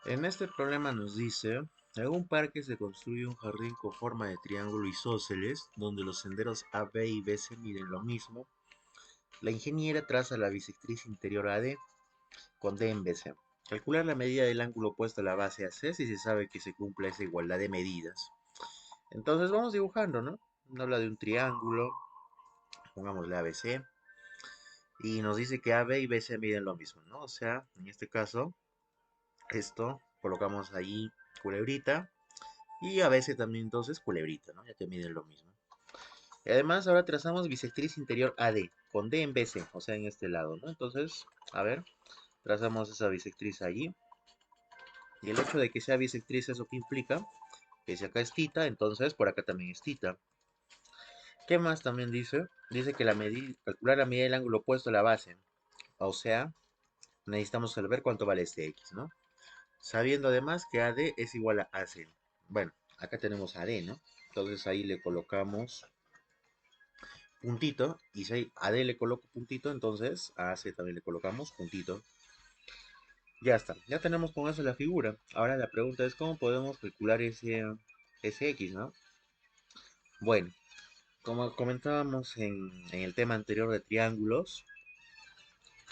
En este problema nos dice, en un parque se construye un jardín con forma de triángulo isósceles, donde los senderos A, B y B se miden lo mismo. La ingeniera traza la bisectriz interior AD con D en BC. Calcular la medida del ángulo opuesto a la base AC si se sabe que se cumple esa igualdad de medidas. Entonces vamos dibujando, ¿no? Habla de un triángulo, pongámosle ABC, y nos dice que AB y BC miden lo mismo, ¿no? O sea, en este caso, esto colocamos ahí culebrita. Y a veces también entonces culebrita, ¿no? Ya que miden lo mismo. Y además ahora trazamos bisectriz interior AD, con D en BC, o sea en este lado, ¿no? Entonces, a ver, trazamos esa bisectriz allí. Y el hecho de que sea bisectriz, ¿eso qué implica? Que si acá es tita, entonces por acá también es tita. ¿Qué más también dice? Dice que calcular la medida del ángulo opuesto a la base. O sea, necesitamos saber cuánto vale este X, ¿no? Sabiendo además que AD es igual a AC. Bueno, acá tenemos AD, ¿no? Entonces ahí le colocamos puntito, y si a D le coloco puntito, entonces a C también le colocamos puntito. Ya está, ya tenemos con eso la figura. Ahora la pregunta es cómo podemos calcular ese X, ¿no? Bueno, como comentábamos en el tema anterior de triángulos,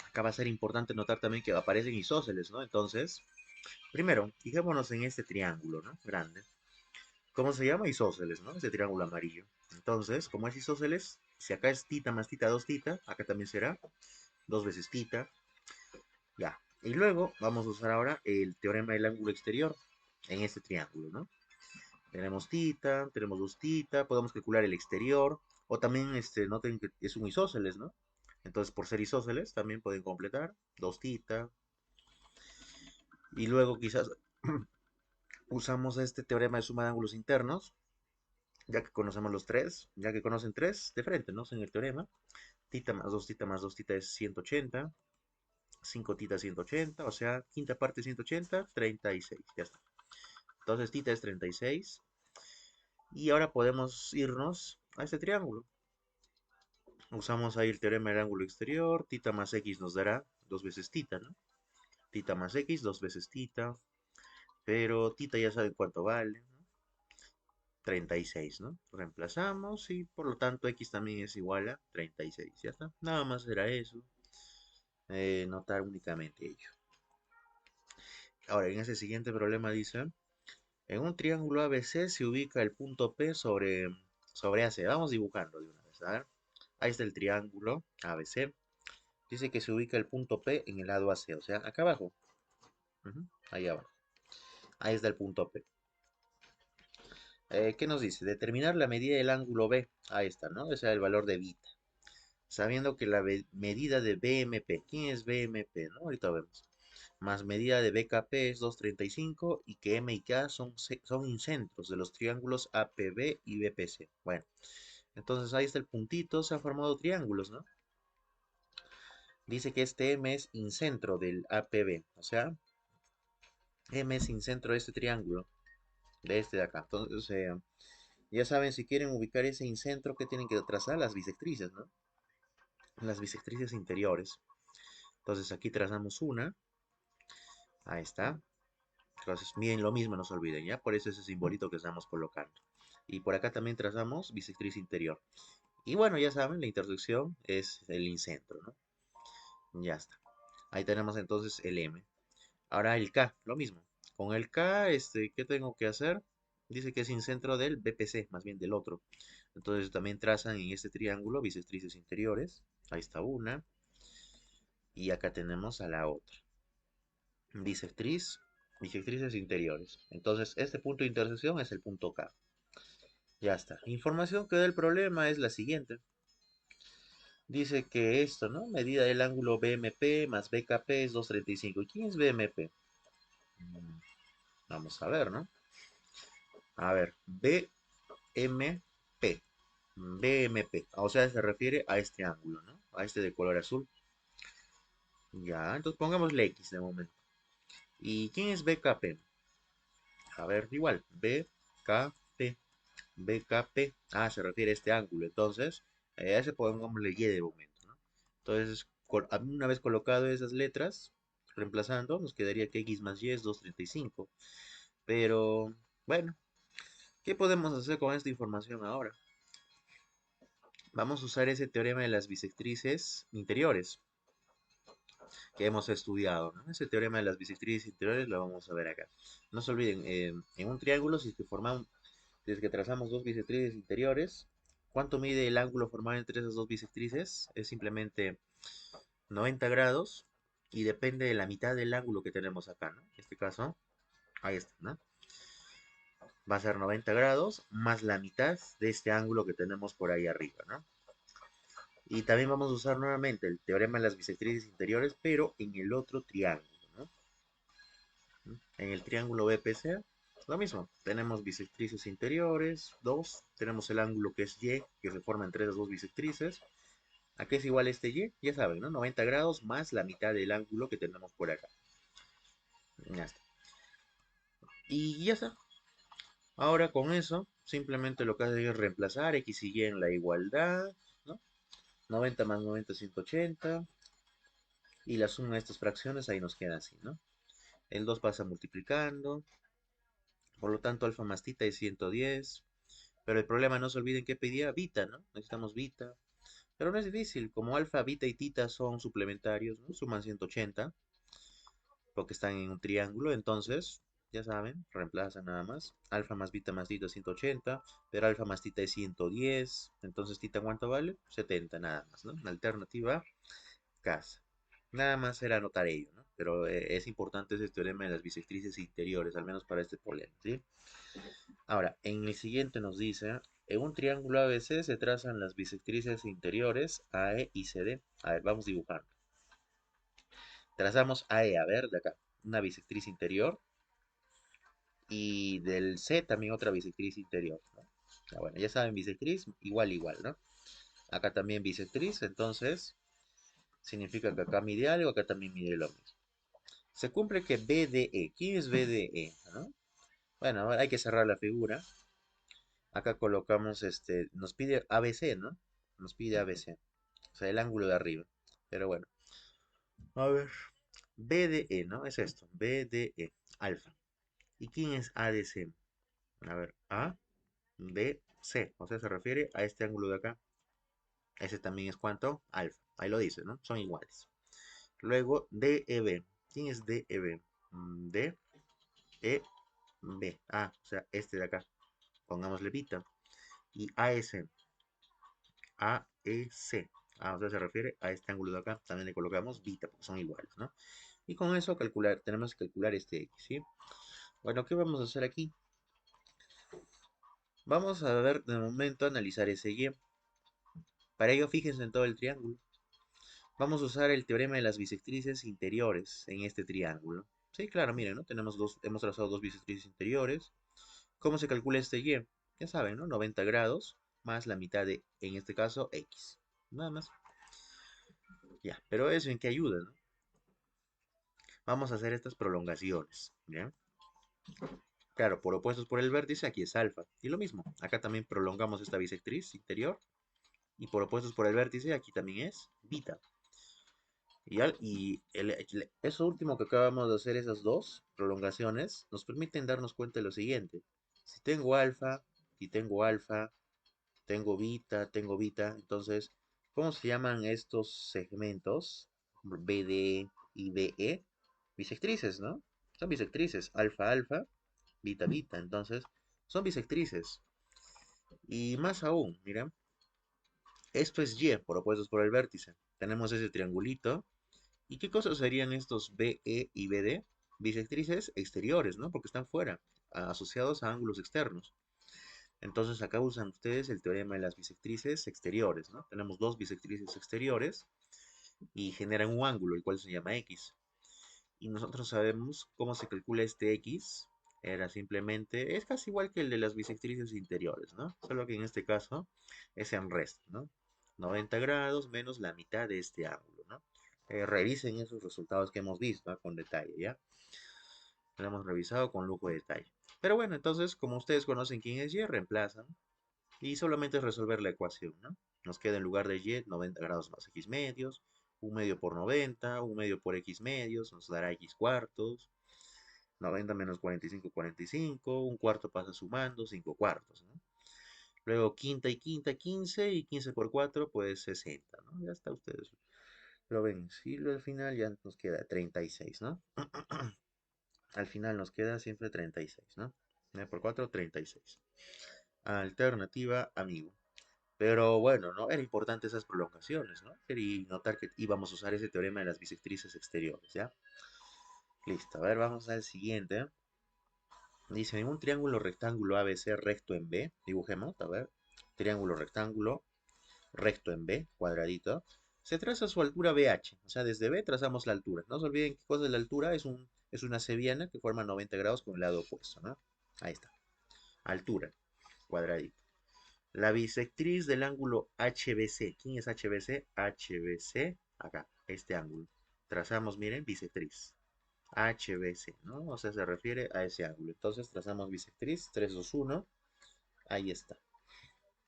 acá va a ser importante notar también que aparecen isósceles, ¿no? Entonces, primero, fijémonos en este triángulo, ¿no? Grande. ¿Cómo se llama? Isósceles, ¿no? Este triángulo amarillo. Entonces, como es isósceles, si acá es tita más tita 2 tita, acá también será 2 veces tita. Ya. Y luego vamos a usar ahora el teorema del ángulo exterior en este triángulo, ¿no? Tenemos tita, tenemos 2 tita, podemos calcular el exterior, o también noten que es un isósceles, ¿no? Entonces, por ser isósceles, también pueden completar 2 tita. Y luego quizás usamos este teorema de suma de ángulos internos, ya que conocemos los tres, ya que conocen tres de frente, ¿no? En el teorema. Tita más 2 tita es 180. 5 tita 180, o sea, quinta parte 180, 36. Ya está. Entonces tita es 36. Y ahora podemos irnos a este triángulo. Usamos ahí el teorema del ángulo exterior. Tita más x nos dará 2 veces tita, ¿no? Tita más x, 2 veces tita. Pero tita ya saben cuánto vale, ¿no? 36, ¿no? Reemplazamos y por lo tanto x también es igual a 36. Ya está. Nada más era eso. Notar únicamente ello. Ahora, en ese siguiente problema dice, en un triángulo ABC se ubica el punto P sobre AC. Vamos dibujando de una vez. A ver. Ahí está el triángulo ABC. Dice que se ubica el punto P en el lado AC, o sea, acá abajo. Ahí abajo. Ahí está el punto P. ¿Qué nos dice? Determinar la medida del ángulo B. Ahí está, ¿no? Ese es el valor de beta. Sabiendo que la medida de BMP. ¿Quién es BMP? ¿No? Ahorita vemos. Más medida de BKP es 235 y que M y K son incentros de los triángulos APB y BPC. Bueno, entonces ahí está el puntito, se han formado triángulos, ¿no? Dice que este M es incentro del APB, o sea, M es incentro de este triángulo, de este de acá. Entonces, ya saben, si quieren ubicar ese incentro, ¿qué tienen que trazar? Las bisectrices, ¿no? Las bisectrices interiores. Entonces aquí trazamos una, ahí está. Entonces, miren lo mismo, no se olviden, ¿ya? Por eso ese simbolito que estamos colocando. Y por acá también trazamos bisectriz interior. Y bueno, ya saben, la intersección es el incentro, ¿no? Ya está. Ahí tenemos entonces el M. Ahora el K, lo mismo. Con el K, ¿qué tengo que hacer? Dice que es incentro del BPC, más bien del otro. Entonces también trazan en este triángulo bisectrices interiores. Ahí está una. Y acá tenemos a la otra. Bisectriz, bisectrices interiores. Entonces este punto de intersección es el punto K. Ya está. Información que da el problema es la siguiente. Dice que esto, ¿no? Medida del ángulo BMP más BKP es 235. ¿Y quién es BMP? Mm, Vamos a ver, ¿no? A ver, BMP. BMP. O sea, se refiere a este ángulo, ¿no? A este de color azul. Ya, entonces pongámosle X de momento. ¿Y quién es BKP? A ver, igual. BKP. BKP. Ah, se refiere a este ángulo. Entonces, a ese pongámosle Y de momento, ¿no? Entonces, una vez colocado esas letras, reemplazando, nos quedaría que x más y es 235. Pero, bueno, ¿qué podemos hacer con esta información ahora? Vamos a usar ese teorema de las bisectrices interiores que hemos estudiado, ¿no? Ese teorema de las bisectrices interiores lo vamos a ver acá. No se olviden, en un triángulo, si es que formamos, si es que trazamos dos bisectrices interiores, ¿cuánto mide el ángulo formado entre esas dos bisectrices? Es simplemente 90 grados y depende de la mitad del ángulo que tenemos acá, ¿no? En este caso, ahí está, ¿no? Va a ser 90 grados más la mitad de este ángulo que tenemos por ahí arriba, ¿no? Y también vamos a usar nuevamente el teorema de las bisectrices interiores, pero en el otro triángulo, ¿no? En el triángulo BPC, lo mismo. Tenemos bisectrices interiores, dos. Tenemos el ángulo que es Y, que se forma entre esas dos bisectrices. ¿A qué es igual este Y? Ya saben, ¿no? 90 grados más la mitad del ángulo que tenemos por acá. Ya está. Y ya está. Ahora con eso, simplemente lo que hace es reemplazar X y Y en la igualdad, ¿no? 90 más 90 es 180. Y la suma de estas fracciones ahí nos queda así, ¿no? El 2 pasa multiplicando. Por lo tanto, alfa más tita es 110. Pero el problema, no se olviden que pedía beta, ¿no? Necesitamos beta. Pero no es difícil. Como alfa, beta y tita son suplementarios, ¿no? Suman 180. Porque están en un triángulo. Entonces, ya saben, reemplazan nada más. Alfa más beta más tita es 180. Pero alfa más tita es 110. Entonces, tita, ¿cuánto vale? 70 nada más, ¿no? Una alternativa casa. Nada más era anotar ello, ¿no? Pero es importante ese teorema de las bisectrices interiores, al menos para este problema, ¿sí? Ahora, en el siguiente nos dice, en un triángulo ABC se trazan las bisectrices interiores AE y CD. A ver, vamos dibujando. Trazamos AE, a ver, de acá, una bisectriz interior y del C también otra bisectriz interior, ¿no? Bueno, ya saben, bisectriz, igual, igual, ¿no? Acá también bisectriz, entonces significa que acá mide algo, acá también mide lo mismo. Se cumple que BDE. ¿Quién es BDE? ¿No? Bueno, ahora hay que cerrar la figura. Acá colocamos nos pide ABC, ¿no? Nos pide ABC. O sea, el ángulo de arriba. Pero bueno. A ver. BDE, ¿no? Es esto. BDE. Alfa. ¿Y quién es ADC? A ver. A, B, C. O sea, se refiere a este ángulo de acá. Ese también es cuánto? Alfa. Ahí lo dice, ¿no? Son iguales. Luego, DEB. ¿Quién es DEB? D, E, B. Ah, o sea, este de acá. Pongámosle beta. Y AS. AEC. Ah, o sea, se refiere a este ángulo de acá. También le colocamos beta porque son iguales, ¿no? Y con eso calcular, tenemos que calcular este X, ¿sí? Bueno, ¿qué vamos a hacer aquí? Vamos a ver de momento analizar ese Y. Para ello, fíjense en todo el triángulo. Vamos a usar el teorema de las bisectrices interiores en este triángulo. Sí, claro, miren, ¿no? Hemos trazado dos bisectrices interiores. ¿Cómo se calcula este Y? Ya saben, ¿no? 90 grados más la mitad de, en este caso, X. Nada más. Ya, pero eso en qué ayuda, ¿no? Vamos a hacer estas prolongaciones, ¿ya? Claro, por opuestos por el vértice, aquí es alfa. Y lo mismo, acá también prolongamos esta bisectriz interior. Y por opuestos por el vértice, aquí también es beta. Eso último que acabamos de hacer, esas dos prolongaciones, nos permiten darnos cuenta de lo siguiente. Si tengo alfa, y tengo beta, entonces, ¿cómo se llaman estos segmentos? BD y BE, bisectrices, ¿no? Son bisectrices, alfa, alfa, beta, beta, entonces, son bisectrices. Y más aún, miren, esto es Y, por opuestos por el vértice. Tenemos ese triangulito. ¿Y qué cosas serían estos BE y BD? Bisectrices exteriores, ¿no? Porque están fuera, asociados a ángulos externos. Entonces acá usan ustedes el teorema de las bisectrices exteriores, ¿no? Tenemos dos bisectrices exteriores y generan un ángulo, el cual se llama X. Y nosotros sabemos cómo se calcula este X. Era simplemente, es casi igual que el de las bisectrices interiores, ¿no? Solo que en este caso es en resta, ¿no? 90 grados menos la mitad de este ángulo, ¿no? Revisen esos resultados que hemos visto, ¿no? Con detalle, ¿ya? Lo hemos revisado con lujo de detalle. Pero bueno, entonces, como ustedes conocen quién es Y, reemplazan y solamente es resolver la ecuación, ¿no? Nos queda en lugar de Y 90 grados más X medios, 1 medio por 90, 1 medio por x medios, nos dará x cuartos. 90 menos 45, 45. Un cuarto pasa sumando, 5 cuartos, ¿no? Luego quinta y quinta, 15. Y 15 por 4, pues 60, ¿no? Ya está, ustedes lo ven. Si al final ya nos queda 36, ¿no? Al final nos queda siempre 36, ¿no? 9 por 4, 36. Alternativa, amigo. Pero bueno, ¿no? Era importante esas prolongaciones, ¿no? Y notar que íbamos a usar ese teorema de las bisectrices exteriores, ¿ya? Listo, a ver, vamos al siguiente. Dice, en un triángulo rectángulo ABC recto en B, dibujemos, a ver, triángulo rectángulo recto en B, cuadradito, se traza su altura BH, o sea, desde B trazamos la altura. No se olviden qué cosa es la altura, es una cebiana que forma 90 grados con el lado opuesto, ¿no? Ahí está, altura, cuadradito. La bisectriz del ángulo HBC. ¿Quién es HBC? HBC, acá, este ángulo. Trazamos, miren, bisectriz. HBC, ¿no? O sea, se refiere a ese ángulo. Entonces trazamos bisectriz, 3, 2, 1. Ahí está.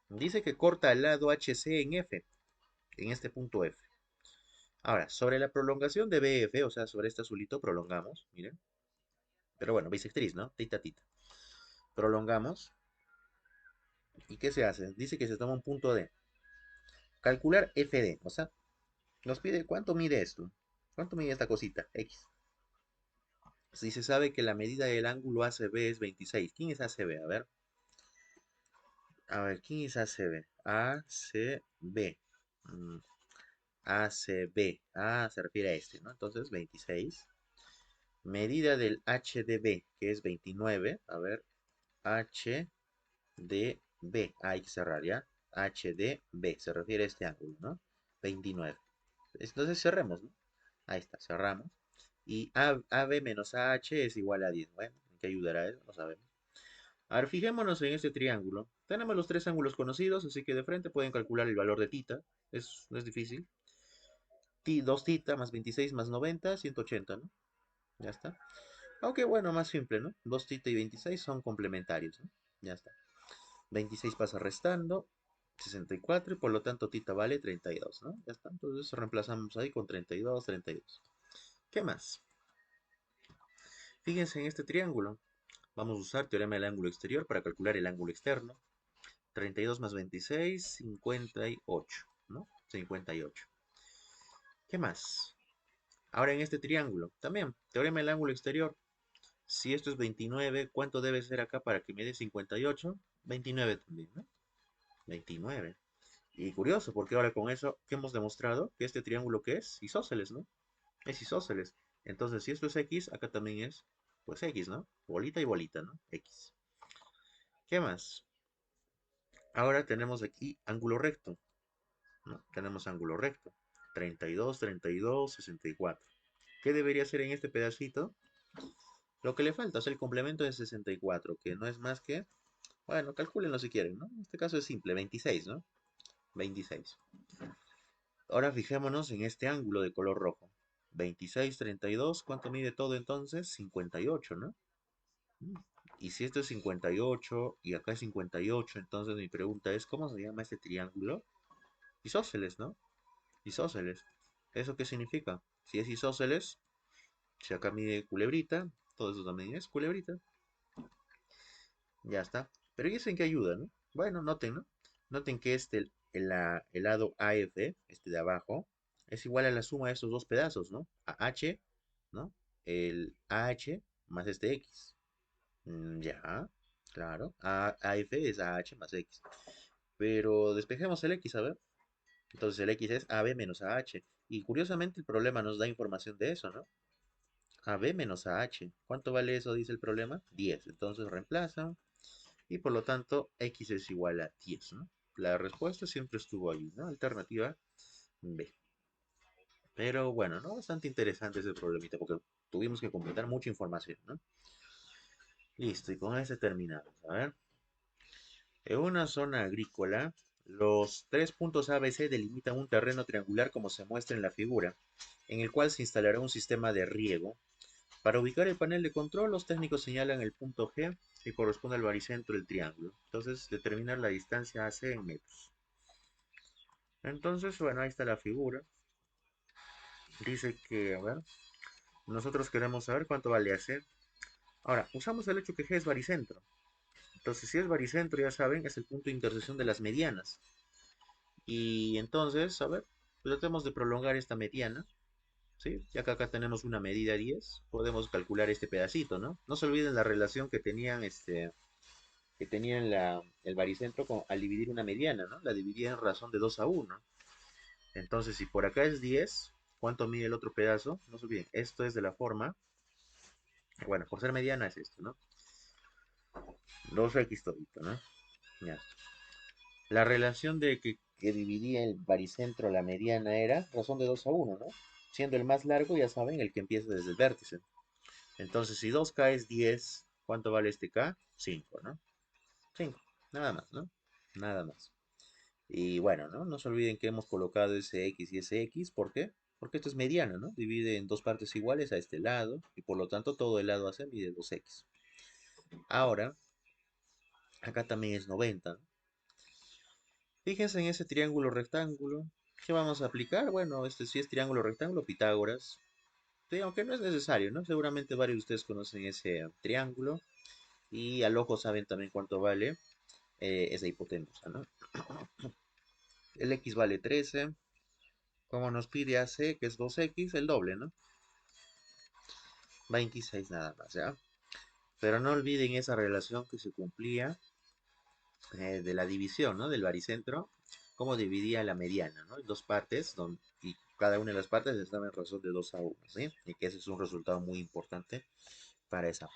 Dice que corta el lado HC en F, en este punto F. Ahora, sobre la prolongación de BF, o sea, sobre este azulito, prolongamos, miren. Pero bueno, bisectriz, ¿no? Tita, tita. Prolongamos. ¿Y qué se hace? Dice que se toma un punto D. Calcular FD, o sea, nos pide cuánto mide esto. ¿Cuánto mide esta cosita? X. Si se sabe que la medida del ángulo ACB es 26. ¿Quién es ACB? A ver, ¿quién es ACB? ACB. Mm, ACB. Ah, se refiere a este, ¿no? Entonces, 26. Medida del HDB, que es 29. A ver, HDB. Hay que cerrar, ¿ya? HDB. Se refiere a este ángulo, ¿no? 29. Entonces cerremos, ¿no? Ahí está, cerramos. Y AB menos AH es igual a 10. Bueno, ¿en qué ayudará eso? No sabemos. A ver, fijémonos en este triángulo. Tenemos los tres ángulos conocidos, así que de frente pueden calcular el valor de tita. No es difícil. 2 tita más 26 más 90, 180, ¿no? Ya está. Aunque bueno, más simple, ¿no? 2 tita y 26 son complementarios, ¿no? Ya está. 26 pasa restando, 64, y por lo tanto tita vale 32, ¿no? Ya está. Entonces reemplazamos ahí con 32, 32. ¿Qué más? Fíjense en este triángulo. Vamos a usar teorema del ángulo exterior para calcular el ángulo externo. 32 más 26, 58, ¿no? 58. ¿Qué más? Ahora en este triángulo, también, teorema del ángulo exterior. Si esto es 29, ¿cuánto debe ser acá para que me dé 58? 29 también, ¿no? 29. Y curioso, porque ahora con eso, ¿qué hemos demostrado? Que este triángulo, ¿qué es? Isósceles, ¿no? Es isósceles. Entonces, si esto es X, acá también es, pues X, ¿no? Bolita y bolita, ¿no? X. ¿Qué más? Ahora tenemos aquí ángulo recto, ¿no? Tenemos ángulo recto. 32, 32, 64. ¿Qué debería ser en este pedacito? Lo que le falta es el complemento de 64, que no es más que, bueno, calcúlenlo si quieren, ¿no? En este caso es simple, 26, ¿no? 26. Ahora fijémonos en este ángulo de color rojo. 26, 32, ¿cuánto mide todo entonces? 58, ¿no? Mm. Y si esto es 58 y acá es 58, entonces mi pregunta es, ¿cómo se llama este triángulo? Isósceles, ¿no? Isósceles. ¿Eso qué significa? Si es isósceles, si acá mide culebrita, todo eso también es culebrita. Ya está. Pero ¿y eso en qué ayuda, no? Bueno, noten, ¿no? Noten que el lado AF, este de abajo, es igual a la suma de estos dos pedazos, ¿no? AH, ¿no? El AH más este X. Ya, claro. AF es AH más X. Pero despejemos el X, a ver. Entonces el X es AB menos AH. Y curiosamente el problema nos da información de eso, ¿no? AB menos AH. ¿Cuánto vale eso? Dice el problema. 10. Entonces reemplaza. Y por lo tanto, X es igual a 10, ¿no? La respuesta siempre estuvo ahí, ¿no? Alternativa B. Pero bueno, ¿no? Bastante interesante ese problemita porque tuvimos que completar mucha información, ¿no? Listo, y con ese terminamos. A ver. En una zona agrícola, los tres puntos A, B, C delimitan un terreno triangular como se muestra en la figura, en el cual se instalará un sistema de riego. Para ubicar el panel de control, los técnicos señalan el punto G que corresponde al baricentro del triángulo. Entonces, determinar la distancia AC en metros. Entonces, bueno, ahí está la figura. Dice que, a ver, nosotros queremos saber cuánto vale AC. Ahora, usamos el hecho que G es baricentro. Entonces, si es baricentro, ya saben, es el punto de intersección de las medianas. Y entonces, a ver, tratemos de prolongar esta mediana, ¿sí? Ya que acá tenemos una medida 10, podemos calcular este pedacito, ¿no? No se olviden la relación que tenían el baricentro al dividir una mediana, ¿no? La dividía en razón de 2 a 1. Entonces, si por acá es 10, ¿cuánto mide el otro pedazo? No se olviden, esto es de la forma, bueno, por ser mediana es esto, ¿no? 2x todito, ¿no? Ya está. La relación que dividía el baricentro la mediana era razón de 2 a 1, ¿no? Siendo el más largo, ya saben, el que empieza desde el vértice. Entonces, si 2K es 10, ¿cuánto vale este K? 5, ¿no? 5, nada más, ¿no? Nada más. Y bueno, ¿no? No se olviden que hemos colocado ese X y ese X, ¿por qué? Porque esto es mediano, ¿no? Divide en dos partes iguales a este lado, y por lo tanto todo el lado AC mide 2X. Ahora, acá también es 90, ¿no? Fíjense en ese triángulo rectángulo. ¿Qué vamos a aplicar? Bueno, este sí es triángulo rectángulo, Pitágoras. Sí, aunque no es necesario, ¿no? Seguramente varios de ustedes conocen ese triángulo y al ojo saben también cuánto vale esa hipotenusa, ¿no? El X vale 13. Como nos pide AC, que es 2X, el doble, ¿no? 26 nada más, ¿ya? Pero no olviden esa relación que se cumplía de la división, ¿no? Del baricentro, cómo dividía la mediana, ¿no? En dos partes, y cada una de las partes estaba en razón de 2 a 1, ¿sí? Y que ese es un resultado muy importante para esto.